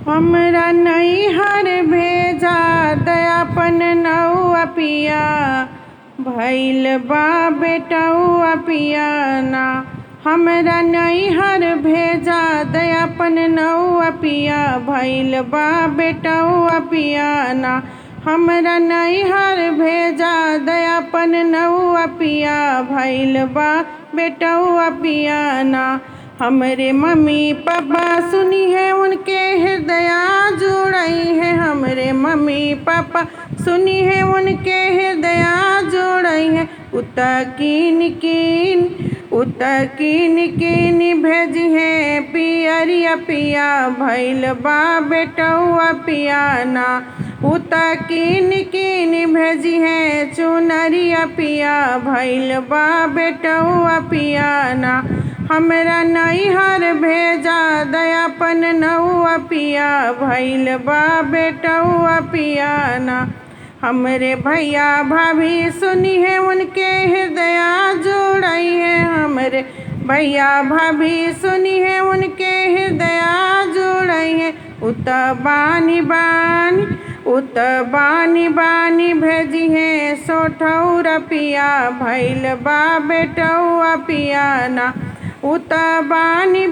हमरा नैहर भेजा दयापन नौआ पिया, भइल बा बेटौआ पिया ना। हमरा नैहर भेजा दयापन नौआ पिया, भइल बा बेटौआ पिया ना। हमरा नैहर भेजा दयापन नौआ पिया, भइल बा बेटौआ पिया ना। हमरे मम्मी पापा सुनी है उनके हृदय जोड़ई है। हमरे मम्मी पापा सुनी है उनके हृदय जोड़ई है। उता कीन कीन भेजी है पियरिया पिया, भइल बा बेटौआ पिया ना। उता कीन भेजी है चुनरिया पिया, भइल बा बेटौआ पिया ना। हमरा नैहर भेजा दयापन नौआ पिया, भइल बा बेटौआ पिया ना। हमरे भैया भाभी सुनी है उनके हृदय जोड़ई है। हमरे भैया भाभी सुनी है उनके हृदय जोड़ई है। उत बानी भेजी है सोठौरा पिया, भइल बा बेटौआ पिया ना। उत बानी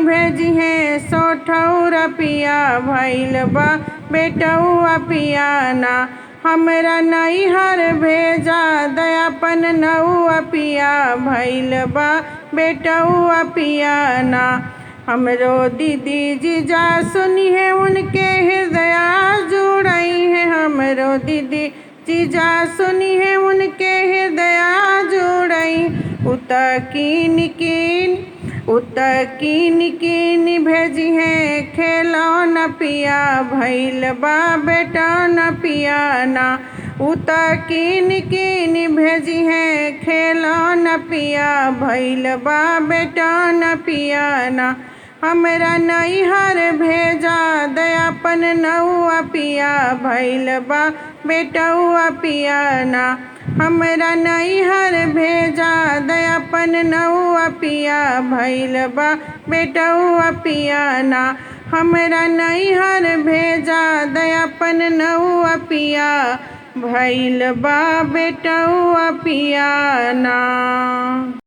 भेजी है सोठौरा पिया, भइल बा बेटौआ पिया ना। हमरा नैहर भेजा दयापन नौआ पिया, भइल बा बेटौआ पिया ना। हमरो दीदी जीजा सुनी है उनके हृदय जोड़ई है। हमरो दीदी जीजा सुनी है उनके हृदय जोड़ई। उत कीन भेजी है खिलौना पिया, भइल बा बेटौआ पिया ना। उत कीन भेजी है खिलौना पिया, भइल बा बेटौआ पिया ना। हमरा नैहर भेजा दयापन नौआ पिया, भइल बा बेटौआ पिया ना। हमरा नैहर भेजा दयापन नौआ पिया, भइल बा बेटौआ पिया ना। हमरा नैहर भेजा दयापन नौआ पिया, भइल बा बेटौआ पिया ना।